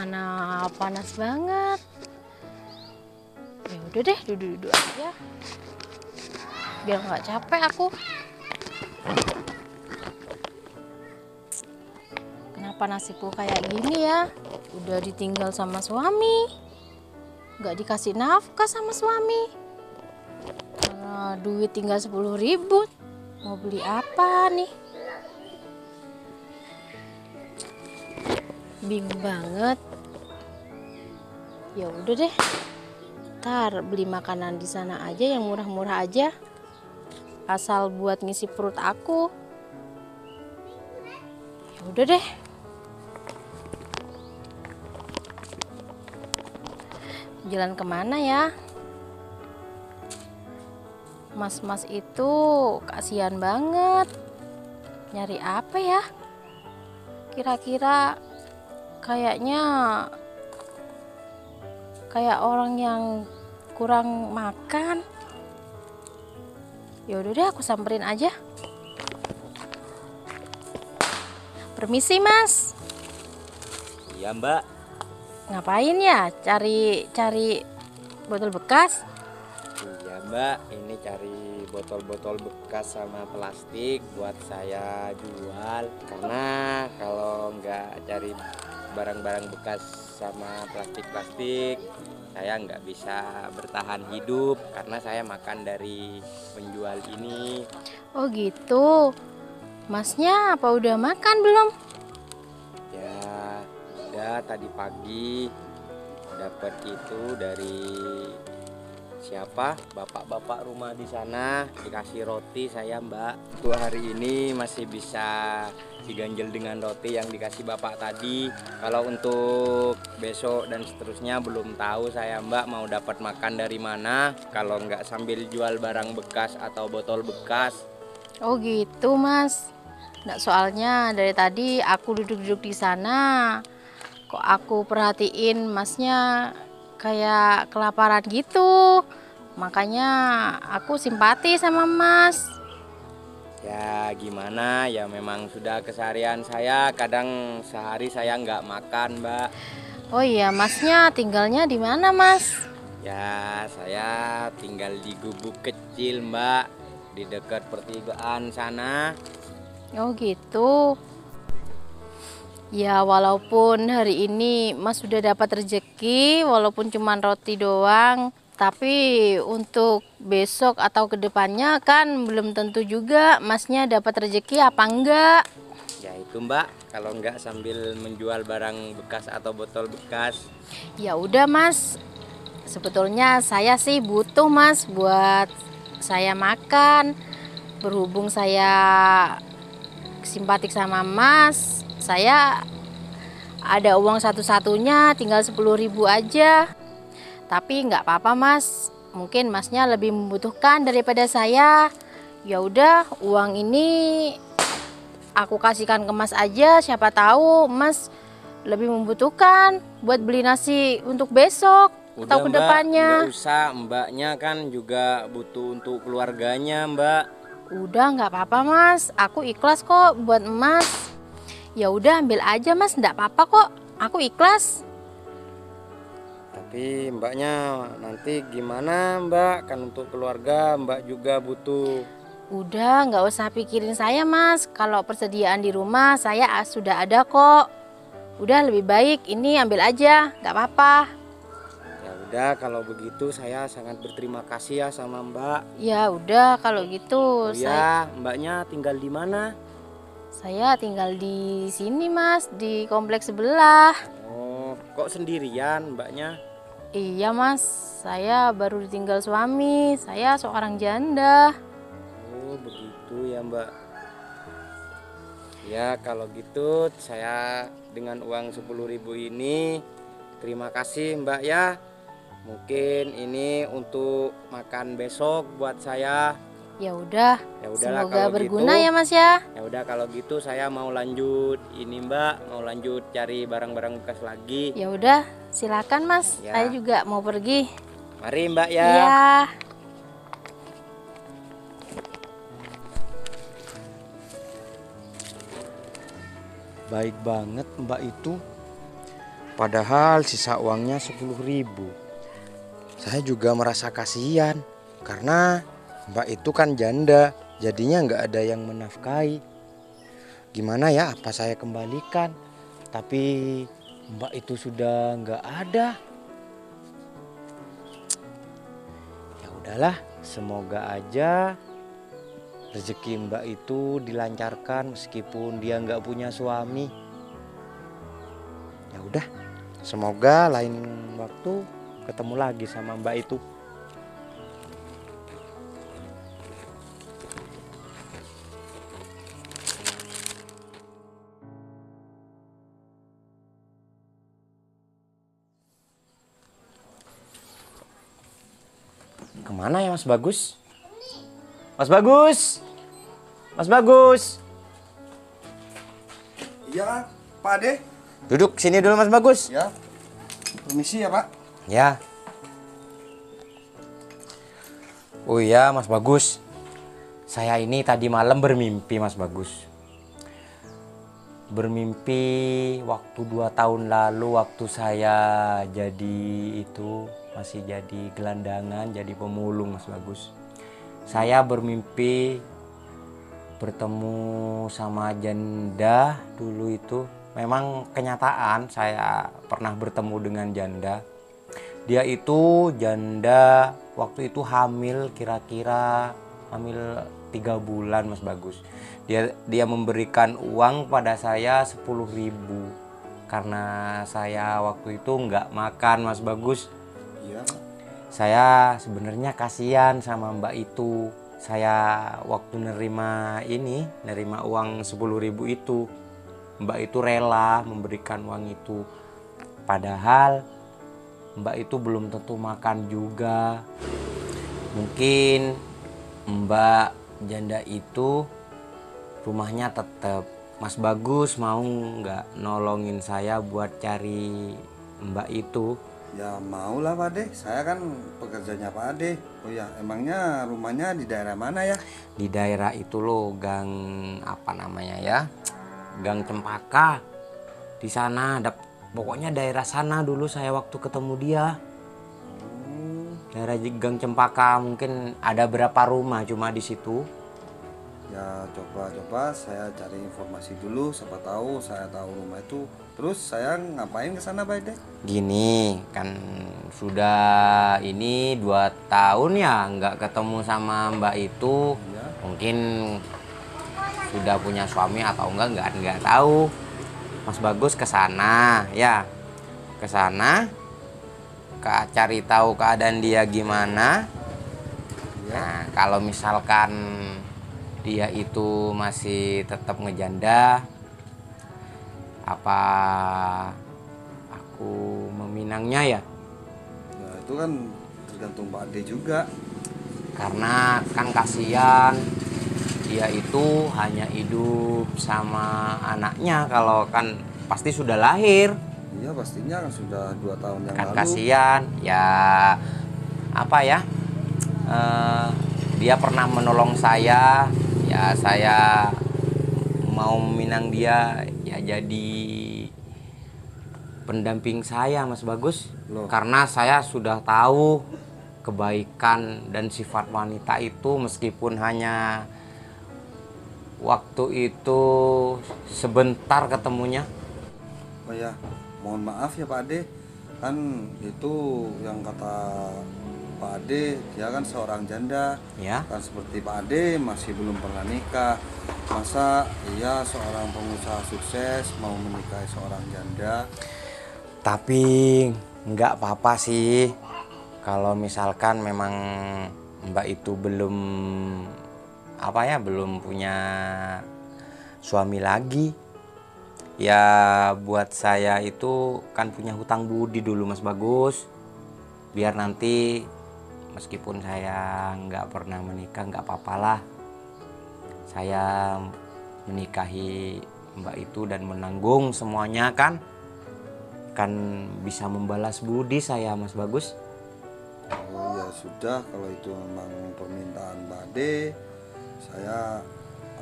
Mana panas banget. Ya udah deh, duduk-duduk aja. Biar nggak capek aku. Kenapa nasibku kayak gini ya? Udah ditinggal sama suami. Nggak dikasih nafkah sama suami. Karena duit tinggal 10.000. Mau beli apa nih? Bingung banget. Ya udah deh. Ntar beli makanan di sana aja yang murah-murah aja. Asal buat ngisi perut aku. Ya udah deh. Jalan kemana ya? Mas-mas itu kasihan banget. Nyari apa ya? Kira-kira kayaknya kayak orang yang kurang makan. Ya udah deh, aku samperin aja. Permisi, Mas. Iya, Mbak. Ngapain ya? Cari botol bekas? Iya, Mbak. Ini cari botol-botol bekas sama plastik buat saya jual. Karena kalau nggak cari barang-barang bekas sama plastik-plastik, saya nggak bisa bertahan hidup karena saya makan dari penjual ini. Oh gitu. Masnya apa udah makan belum? Ya, udah tadi pagi dapat itu dari siapa? Bapak-bapak rumah di sana dikasih roti saya, Mbak. Untuk hari ini masih bisa diganjel dengan roti yang dikasih Bapak tadi. Kalau untuk besok dan seterusnya belum tahu saya, Mbak, mau dapat makan dari mana. Kalau nggak sambil jual barang bekas atau botol bekas. Oh gitu, Mas. Nah, soalnya dari tadi aku duduk-duduk di sana, kok aku perhatiin Masnya kayak kelaparan gitu. Makanya aku simpati sama Mas. Ya gimana ya, memang sudah keseharian saya. Kadang sehari saya nggak makan, Mbak. Oh iya, Masnya tinggalnya di mana, Mas? Ya saya tinggal di gubuk kecil, Mbak, di dekat pertigaan sana. Oh gitu. Ya walaupun hari ini Mas sudah dapat rezeki, walaupun cuma roti doang, tapi untuk besok atau kedepannya kan belum tentu juga Masnya dapat rezeki apa enggak. Ya itu, Mbak, kalau nggak sambil menjual barang bekas atau botol bekas. Ya udah, Mas. Sebetulnya saya sih butuh, Mas, buat saya makan. Berhubung saya simpatik sama Mas, saya ada uang satu-satunya tinggal 10.000 aja. Tapi nggak apa-apa, Mas. Mungkin Masnya lebih membutuhkan daripada saya. Ya udah, uang ini aku kasihkan ke Mas aja. Siapa tahu Mas lebih membutuhkan buat beli nasi untuk besok atau Udah, Mbak, kedepannya. nggak usah. Mbaknya kan juga butuh untuk keluarganya, Mbak. Udah, nggak apa-apa, Mas. Aku ikhlas kok buat Mas. Ya udah, ambil aja, Mas. Nggak apa-apa kok. Aku ikhlas. Tapi Mbaknya nanti gimana, Mbak? Kan untuk keluarga Mbak juga butuh. Udah, nggak usah pikirin saya, Mas. Kalau persediaan di rumah saya sudah ada kok. Udah, lebih baik ini ambil aja, nggak apa-apa. Ya udah, kalau begitu saya sangat berterima kasih ya sama Mbak. Ya udah, kalau gitu Oh ya, Mbaknya tinggal di mana? saya tinggal di sini, Mas, di kompleks sebelah. Oh, kok sendirian Mbaknya? Iya, Mas. Saya baru ditinggal suami. Saya seorang janda. Oh, begitu ya, Mbak. Ya, kalau gitu saya dengan uang 10.000 ini terima kasih, Mbak ya. Mungkin ini untuk makan besok buat saya. Ya udah. Ya udahlah, Semoga kalau berguna gitu. ya, Mas ya. Ya udah, kalau gitu saya mau lanjut ini, Mbak, mau lanjut cari barang-barang bekas lagi. Ya udah, silakan, Mas. Ya. Saya juga mau pergi. Mari, Mbak ya. Iya. Baik banget Mbak itu. Padahal sisa uangnya 10.000. Saya juga merasa kasihan karena Mbak itu kan janda, jadinya nggak ada yang menafkahi. Gimana ya, apa saya kembalikan? Tapi Mbak itu sudah nggak ada. Ya udahlah, semoga aja rezeki Mbak itu dilancarkan meskipun dia nggak punya suami. Ya udah, semoga lain waktu ketemu lagi sama Mbak itu. Kemana ya Mas Bagus? Mas Bagus! Mas Bagus! Iya, Pak Ade. Duduk sini dulu Mas Bagus. Ya. Permisi ya, Pak. Ya. Oh iya Mas Bagus. Saya ini tadi malam bermimpi Mas Bagus. Bermimpi waktu 2 tahun lalu waktu saya jadi itu masih jadi gelandangan, jadi pemulung Mas Bagus. Saya bermimpi bertemu sama janda dulu itu. Memang kenyataan saya pernah bertemu dengan janda. Dia itu janda waktu itu hamil, kira-kira hamil 3 bulan Mas Bagus. Dia memberikan uang pada saya 10.000 karena saya waktu itu nggak makan Mas Bagus. Iya. Saya sebenarnya kasihan sama Mbak itu. Saya waktu nerima uang 10.000 itu, Mbak itu rela memberikan uang itu. Padahal Mbak itu belum tentu makan juga. Mungkin Mbak janda itu rumahnya tetap. Mas Bagus mau nggak nolongin saya buat cari Mbak itu? Ya mau lah, Pak Ade. Saya kan pekerjanya Pak Ade. Oh ya, emangnya rumahnya di daerah mana ya? Di daerah itu loh, gang apa namanya ya? Gang Cempaka. Di sana pokoknya daerah sana dulu saya waktu ketemu dia. Daerah Gang Cempaka, mungkin ada berapa rumah cuma di situ. Ya coba saya cari informasi dulu, siapa tahu saya tahu rumah itu. Terus saya ngapain ke sana, Pak Ade? Gini, kan sudah ini 2 tahun ya nggak ketemu sama Mbak itu. Ya. Mungkin sudah punya suami atau nggak tahu. Mas Bagus ke sana ya. Ke sana cari tahu keadaan dia gimana. Nah, kalau misalkan dia itu masih tetap ngejanda, apa aku meminangnya ya? Ya itu kan tergantung Pak Ade juga. Karena kan kasihan, dia itu hanya hidup sama anaknya, kalau kan pasti sudah lahir. Iya pastinya kan sudah 2 tahun yang Kan lalu. kasihan ya, apa ya, dia pernah menolong saya, ya saya mau meminang dia ya jadi pendamping saya Mas Bagus. Loh. Karena saya sudah tahu kebaikan dan sifat wanita itu, meskipun hanya waktu itu sebentar ketemunya. Oh ya, mohon maaf ya Pak Ade. Kan itu yang kata Pak Ade, dia kan seorang janda. Ya. Kan seperti Pak Ade masih belum pernah nikah. Masa iya seorang pengusaha sukses mau menikahi seorang janda? Tapi nggak apa-apa sih kalau misalkan memang Mbak itu belum belum punya suami lagi. Ya buat saya itu kan punya hutang budi dulu Mas Bagus. Biar nanti meskipun saya nggak pernah menikah nggak apa-apalah. Saya menikahi Mbak itu dan menanggung semuanya kan bisa membalas budi saya Mas Bagus. Oh ya sudah, kalau itu memang permintaan Pak Ade, saya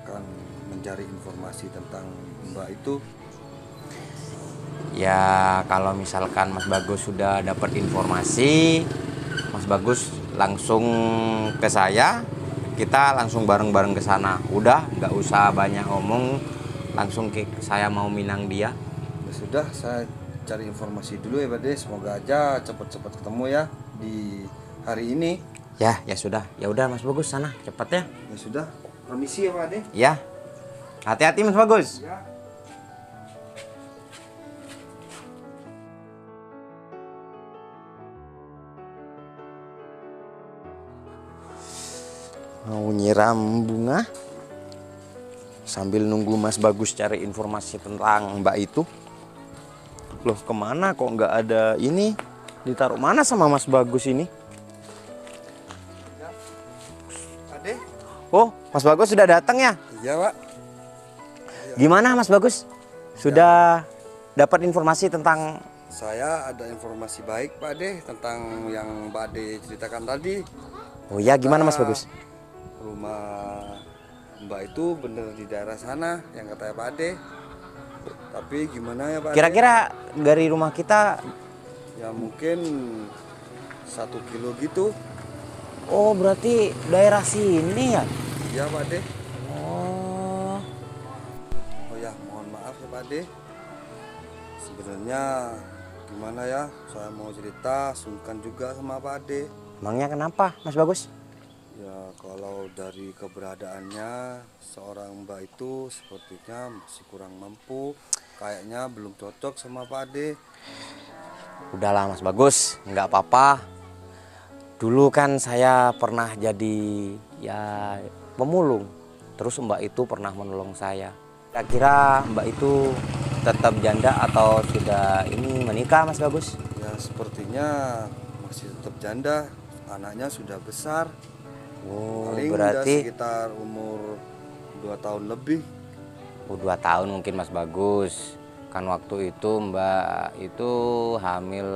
akan mencari informasi tentang Mbak itu. Ya kalau misalkan Mas Bagus sudah dapat informasi, Mas Bagus langsung ke saya, kita langsung bareng-bareng ke sana. Udah, nggak usah banyak ngomong, langsung ke saya mau minang dia. Ya sudah, saya cari informasi dulu ya Pak De. Semoga aja cepat-cepat ketemu ya di hari ini. Ya sudah, ya udah Mas Bagus sana cepet ya. Ya sudah, permisi ya Pak De. Ya, hati-hati Mas Bagus. Ya. Mau nyiram bunga sambil nunggu Mas Bagus cari informasi tentang Mbak itu. Loh kemana kok nggak ada ini? Ditaruh mana sama Mas Bagus ini? Ade? Oh, Mas Bagus sudah datang ya? Iya Pak. Gimana Mas Bagus? Sudah dapat informasi tentang... Saya ada informasi baik Pak De tentang yang Pak De ceritakan tadi. Oh ya, gimana Mas Bagus? Rumah Mbak itu bener di daerah sana yang katanya Pak Ade. Tapi gimana ya Pak Ade? Kira-kira dari rumah kita... Ya mungkin 1 kilo gitu. Oh, berarti daerah sini ya? Iya Pak Ade. Oh, Oh ya, mohon maaf ya Pak Ade. Sebenarnya gimana ya? Saya mau cerita sungkan juga sama Pak Ade. emangnya kenapa Mas Bagus? Ya kalau dari keberadaannya seorang Mbak itu sepertinya masih kurang mampu. Kayaknya belum cocok sama Pak Ade. Udahlah Mas Bagus, nggak apa-apa. Dulu kan saya pernah jadi ya pemulung. Terus Mbak itu pernah menolong saya. Kira-kira Mbak itu tetap janda atau sudah ini menikah Mas Bagus? Ya sepertinya masih tetap janda. Anaknya sudah besar. Oh, Paling berarti udah sekitar umur 2 tahun lebih. 2 tahun mungkin Mas Bagus. Kan waktu itu Mbak itu hamil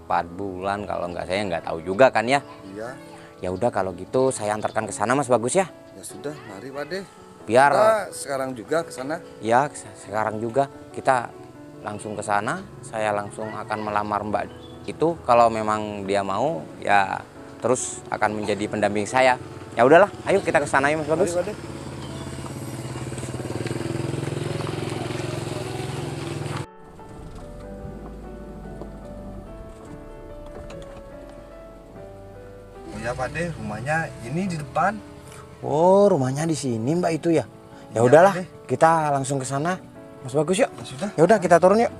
4 bulan kalau nggak, saya nggak tahu juga kan ya. Iya. Ya udah kalau gitu saya antarkan ke sana Mas Bagus ya. Ya sudah, mari Pak De. Biar Kita sekarang juga ke sana. ya sekarang juga kita langsung ke sana. Saya langsung akan melamar Mbak itu, kalau memang dia mau ya terus akan menjadi pendamping saya. Ya udahlah, ayo kita ke sana ya Mas Bagus. Mari Pak De. Oh ya Pak De, rumahnya ini di depan. Oh, rumahnya di sini Mbak itu ya. Ya Iya, udahlah, Pak De. kita langsung ke sana. Mas Bagus yuk. Ya sudah. Ya udah kita turun yuk.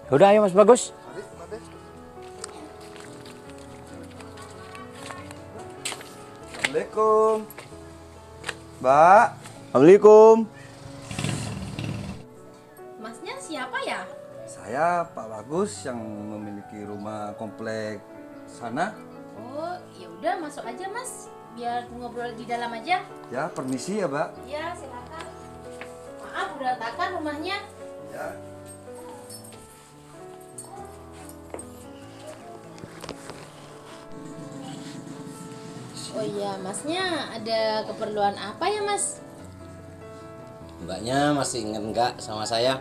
Ya udah ayo Mas Bagus. Mari Pak De. Assalamualaikum. Mbak. Assalamualaikum. Masnya siapa ya? Saya Pak Bagus yang memiliki rumah komplek sana. Oh, ya udah masuk aja Mas. Biar ngobrol di dalam aja. Ya, permisi ya, Mbak. Ya, silakan. Maaf berantakan rumahnya. Ya. Oh iya, Masnya ada keperluan apa ya Mas? Mbaknya masih inget nggak sama saya?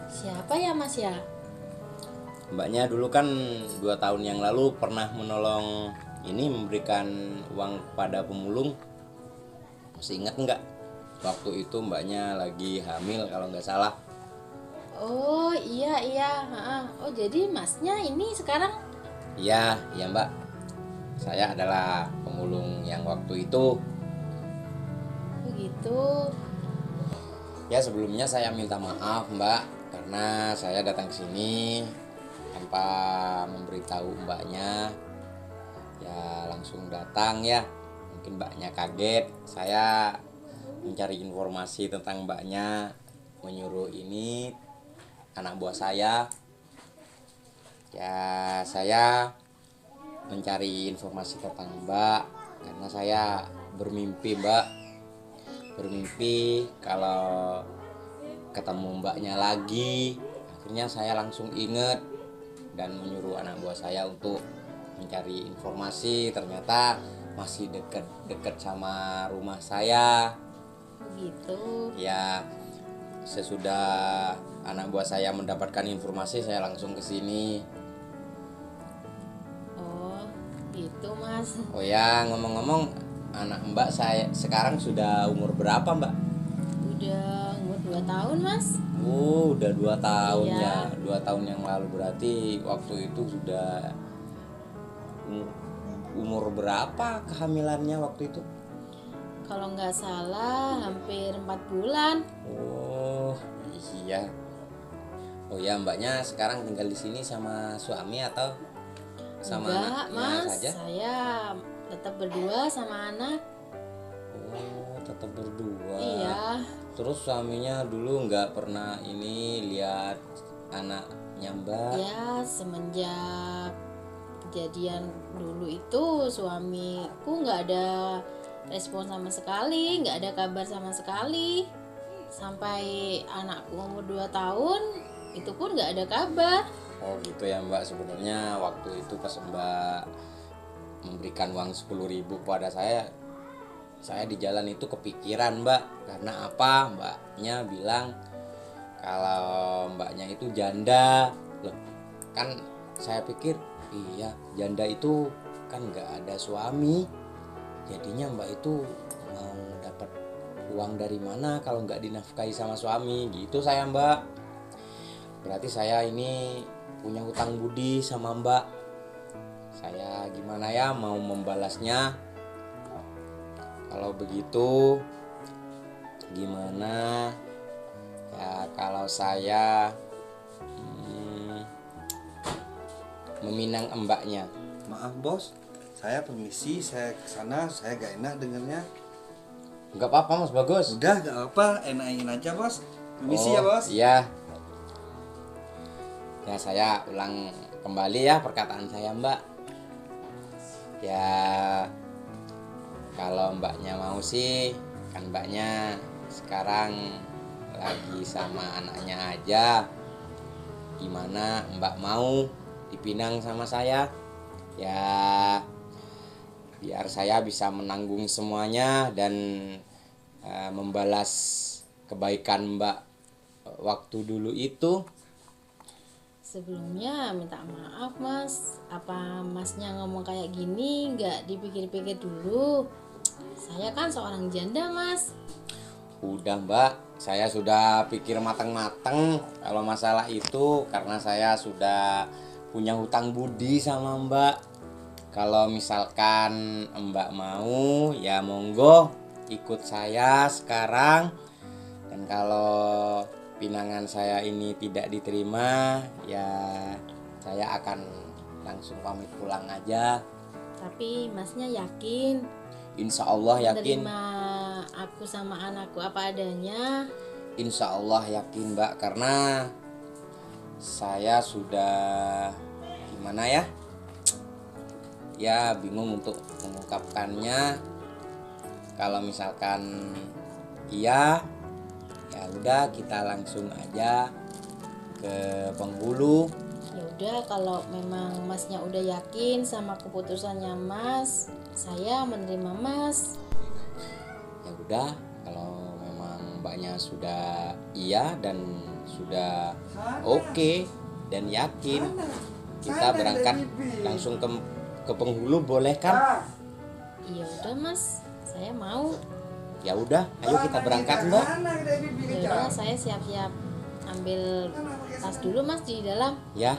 Siapa ya Mas ya? Mbaknya dulu kan 2 tahun yang lalu pernah menolong ini, memberikan uang kepada pemulung. Masih ingat nggak? Waktu itu mbaknya lagi hamil kalau nggak salah. Oh iya iya. Oh jadi Masnya ini sekarang? Iya mbak. Saya adalah pemulung yang waktu itu. Begitu. Ya sebelumnya saya minta maaf mbak, karena saya datang ke sini tanpa memberitahu mbaknya. Ya langsung datang ya. Mungkin mbaknya kaget. Saya mencari informasi tentang mbaknya, menyuruh ini anak buah saya. Ya saya mencari informasi tentang mbak karena saya bermimpi mbak, bermimpi kalau ketemu mbaknya lagi. Akhirnya saya langsung ingat dan menyuruh anak buah saya untuk mencari informasi, ternyata masih deket sama rumah saya. Gitu. Ya, sesudah anak buah saya mendapatkan informasi, saya langsung ke sini. Oh, gitu Mas. Oh ya, ngomong-ngomong, anak Mbak saya sekarang sudah umur berapa, Mbak? Udah umur 2 tahun Mas. Oh, udah 2 tahun Iya. ya. 2 tahun yang lalu, berarti waktu itu sudah umur berapa kehamilannya waktu itu? Kalau nggak salah hampir 4 bulan. Oh, iya. Oh ya, Mbaknya sekarang tinggal di sini sama suami atau sama Enggak anaknya Mas, saja? saya tetap berdua sama anak. Oh, tetap berdua. Iya. Terus suaminya dulu nggak pernah ini lihat anaknya Mbak? Ya, semenjak kejadian dulu itu suamiku nggak ada respon sama sekali, nggak ada kabar sama sekali. Sampai anakku umur 2 tahun, itu pun nggak ada kabar. Oh gitu ya Mbak, sebenarnya waktu itu pas Mbak memberikan uang 10.000 kepada saya di jalan itu kepikiran Mbak. Karena apa? Mbaknya bilang kalau Mbaknya itu janda. Loh, kan saya pikir iya, janda itu kan nggak ada suami, jadinya Mbak itu mau dapat uang dari mana kalau nggak dinafkahi sama suami gitu saya Mbak. Berarti saya ini punya hutang budi sama Mbak. Saya gimana ya mau membalasnya? Kalau begitu gimana ya kalau saya meminang Mbaknya? Maaf bos, saya permisi, saya kesana, saya gak enak dengernya. Nggak apa-apa Mas Bagus. Udah gak apa, enakin aja bos. Permisi ya bos. Iya. Ya saya ulang kembali ya perkataan saya Mbak. Ya kalau Mbaknya mau sih, kan Mbaknya sekarang lagi sama anaknya aja. Gimana Mbak mau dipinang sama saya? Ya biar saya bisa menanggung semuanya dan membalas kebaikan Mbak waktu dulu itu. Sebelumnya minta maaf Mas, apa Masnya ngomong kayak gini nggak dipikir-pikir dulu? Saya kan seorang janda Mas. Udah Mbak, saya sudah pikir matang-matang kalau masalah itu, karena saya sudah punya hutang budi sama Mbak. Kalau misalkan Mbak mau ya monggo ikut saya sekarang. Dan kalau pinangan saya ini tidak diterima, ya saya akan langsung pamit pulang aja. Tapi Masnya yakin Insya Allah yakin. menerima aku sama anakku apa adanya? Insya Allah yakin Mbak, karena saya sudah gimana ya? Ya bingung untuk mengungkapkannya. Kalau misalkan iya, ya udah kita langsung aja ke penghulu. Ya udah, kalau memang Masnya udah yakin sama keputusannya Mas, saya menerima Mas. Ya udah, kalau memang Mbaknya sudah iya dan sudah oke dan yakin, kita berangkat langsung ke penghulu, boleh kan? Iya udah Mas, saya mau. Ya udah, ayo kita berangkat Mbak. Ya udah, saya siap-siap ambil tas dulu Mas di dalam. Ya.